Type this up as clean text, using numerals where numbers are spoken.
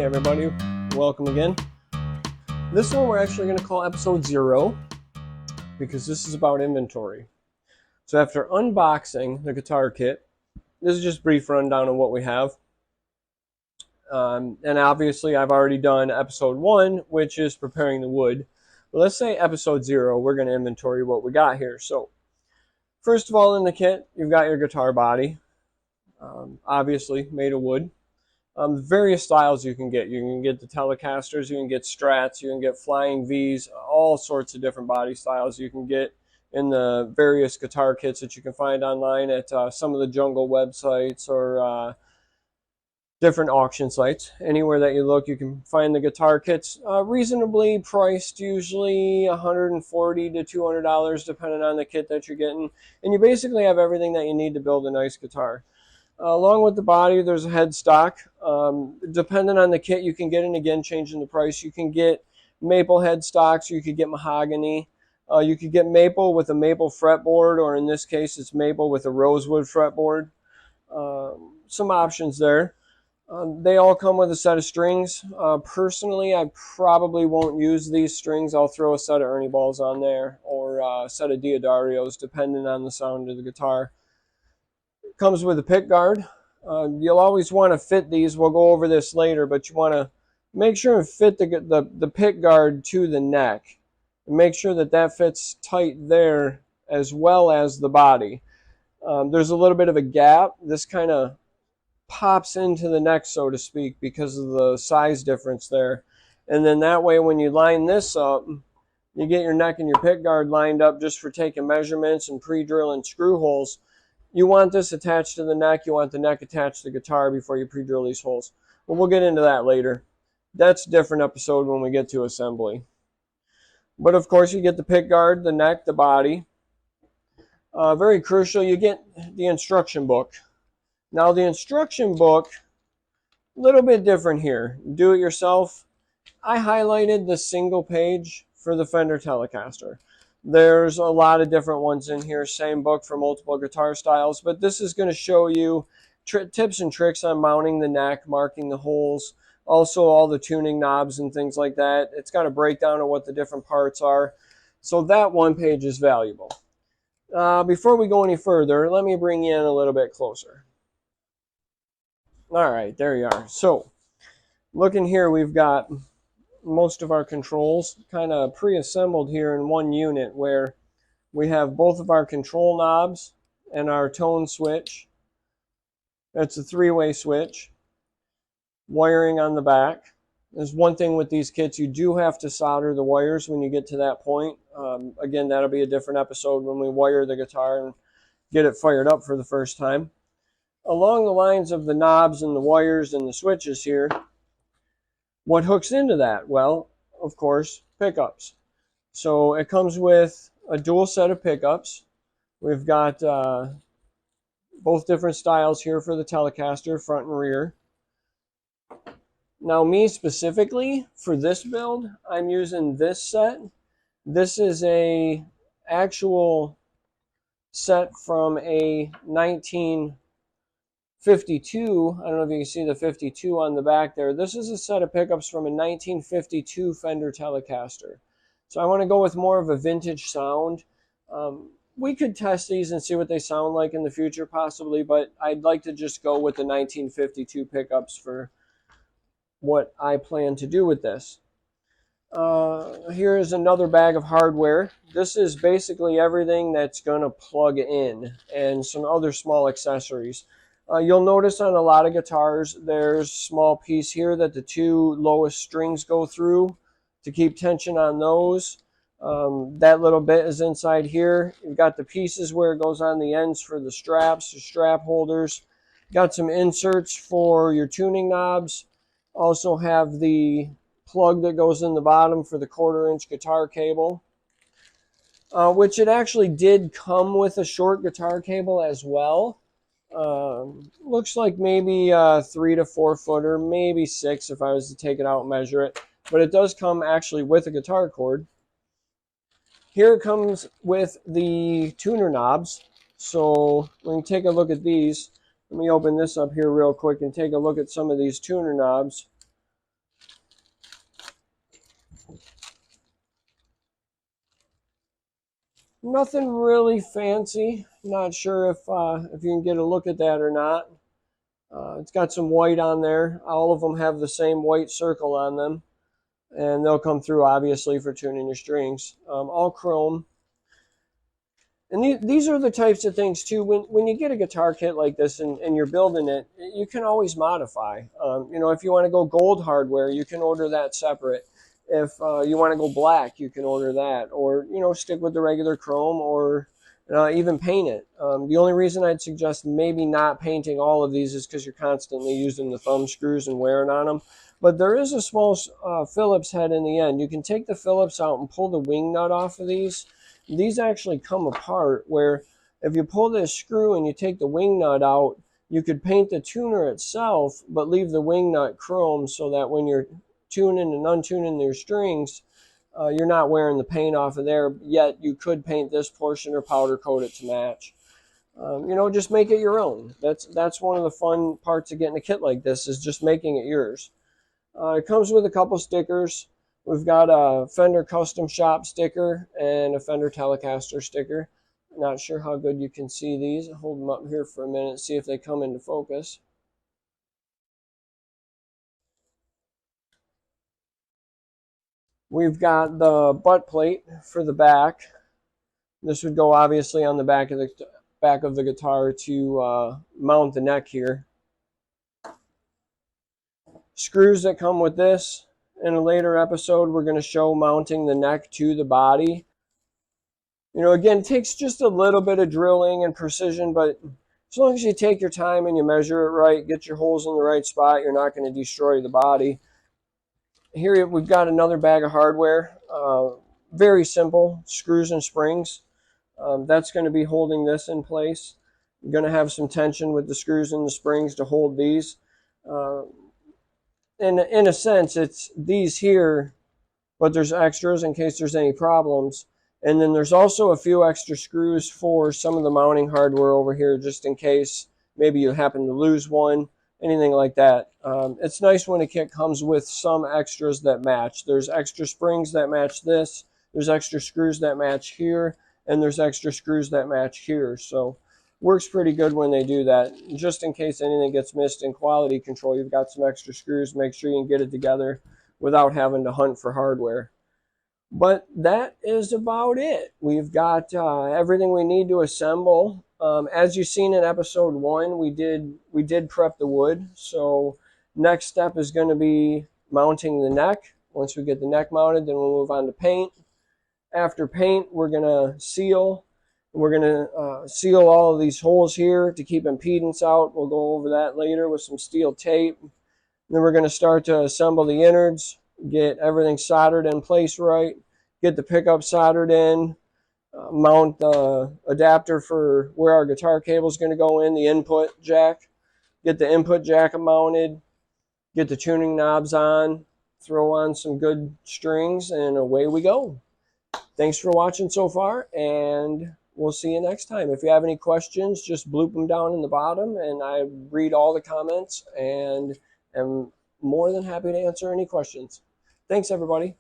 everybody, welcome again. This one we're actually going to call episode 0 because this is about inventory. So after unboxing the guitar kit, this is just a brief rundown of what we have. And obviously I've already done episode 1, which is preparing the wood. But let's say episode 0, we're going to inventory what we got here. So first of all, in the kit, you've got your guitar body, obviously made of wood. Various styles you can get. You can get the Telecasters, you can get Strats, you can get Flying V's, all sorts of different body styles you can get in the various guitar kits that you can find online at some of the Jungle websites or different auction sites. Anywhere that you look, you can find the guitar kits reasonably priced, usually $140 to $200 depending on the kit that you're getting. And you basically have everything that you need to build a nice guitar. Along with the body, there's a headstock. Depending on the kit, you can get, and again, changing the price, you can get maple headstocks, you could get mahogany. You could get maple with a maple fretboard, or in this case, it's maple with a rosewood fretboard. Some options there. They all come with a set of strings. Personally, I probably won't use these strings. I'll throw a set of Ernie balls on there, or a set of Diodarios, depending on the sound of the guitar. Comes with a pick guard. You'll always want to fit these. We'll go over this later, but you want to make sure and fit the pick guard to the neck. And make sure that that fits tight there as well as the body. There's a little bit of a gap. This kind of pops into the neck, so to speak, because of the size difference there. And then that way, when you line this up, you get your neck and your pick guard lined up just for taking measurements and pre-drilling screw holes. You want this attached to the neck. You want the neck attached to the guitar before you pre-drill these holes. But we'll get into that later. That's a different episode when we get to assembly. But of course, you get the pick guard, the neck, the body. Very crucial, you get the instruction book. Now the instruction book, a little bit different here. Do it yourself. I highlighted the single page for the Fender Telecaster. There's a lot of different ones in here, same book for multiple guitar styles, but this is going to show you tips and tricks on mounting the neck, marking the holes, also all the tuning knobs and things like that. It's got a breakdown of what the different parts are, so that one page is valuable. Before we go any further, let me bring you in a little bit closer. All right, there you are. So, looking here, we've got most of our controls kind of pre-assembled here in one unit, where we have both of our control knobs and our tone switch. That's a 3-way switch. Wiring on the back. There's one thing with these kits, you do have to solder the wires when you get to that point. Again, that'll be a different episode when we wire the guitar and get it fired up for the first time. Along the lines of the knobs and the wires and the switches here, what hooks into that? Well, of course, pickups. So it comes with a dual set of pickups. We've got both different styles here for the Telecaster, front and rear. Now me specifically, for this build, I'm using this set. This is a actual set from a 1952. I don't know if you can see the 52 on the back there. This is a set of pickups from a 1952 Fender Telecaster. So I want to go with more of a vintage sound. We could test these and see what they sound like in the future possibly, but I'd like to just go with the 1952 pickups for what I plan to do with this. Here's another bag of hardware. This is basically everything that's going to plug in and some other small accessories. You'll notice on a lot of guitars, there's a small piece here that the 2 lowest strings go through to keep tension on those. That little bit is inside here. You've got the pieces where it goes on the ends for the straps, the strap holders. Got some inserts for your tuning knobs. Also have the plug that goes in the bottom for the 1/4-inch guitar cable. Which it actually did come with a short guitar cable as well. Looks like maybe a 3 to 4 footer, maybe 6 if I was to take it out and measure it. But it does come actually with a guitar cord. Here it comes with the tuner knobs. So we can take a look at these. Let me open this up here real quick and take a look at some of these tuner knobs. Nothing really fancy. Not sure if you can get a look at that or not. It's got some white on there. All of them have the same white circle on them, and they'll come through obviously for tuning your strings. All chrome. And these are the types of things too. When you get a guitar kit like this and you're building it, you can always modify. You know, if you want to go gold hardware, you can order that separate. If you want to go black, you can order that, or you know, stick with the regular chrome, or even paint it. The only reason I'd suggest maybe not painting all of these is because you're constantly using the thumb screws and wearing on them. But there is a small Phillips head in the end. You can take the Phillips out and pull the wing nut off of these. These actually come apart where if you pull this screw and you take the wing nut out, you could paint the tuner itself, but leave the wing nut chrome so that when you're tuning and untuning your strings, you're not wearing the paint off of there, yet you could paint this portion or powder coat it to match. You know, just make it your own. That's one of the fun parts of getting a kit like this, is just making it yours. It comes with a couple stickers. We've got a Fender Custom Shop sticker and a Fender Telecaster sticker. Not sure how good you can see these. I'll hold them up here for a minute, see if they come into focus. We've got the butt plate for the back. This would go obviously on the back of the guitar to mount the neck here. Screws that come with this. In a later episode, we're going to show mounting the neck to the body. You know, again, it takes just a little bit of drilling and precision, but as long as you take your time and you measure it right, get your holes in the right spot, you're not going to destroy the body. Here we've got another bag of hardware. Very simple, screws and springs. That's going to be holding this in place. You're going to have some tension with the screws and the springs to hold these. In a sense, it's these here, but there's extras in case there's any problems. And then there's also a few extra screws for some of the mounting hardware over here, just in case maybe you happen to lose one, anything like that. It's nice when a kit comes with some extras that match. There's extra springs that match this, there's extra screws that match here, and there's extra screws that match here. So works pretty good when they do that. Just in case anything gets missed in quality control, you've got some extra screws. Make sure you can get it together without having to hunt for hardware. But that is about it. We've got everything we need to assemble. As you've seen in episode 1, we did prep the wood. So next step is going to be mounting the neck. Once we get the neck mounted, then we'll move on to paint. After paint, we're going to seal. We're going to seal all of these holes here to keep impedance out. We'll go over that later with some steel tape. Then we're going to start to assemble the innards, get everything soldered in place right, get the pickup soldered in, mount the adapter for where our guitar cable is going to go in, the input jack, get the input jack mounted, get the tuning knobs on, throw on some good strings, and away we go. Thanks for watching so far, and we'll see you next time. If you have any questions, just bloop them down in the bottom, and I read all the comments and am more than happy to answer any questions. Thanks, everybody.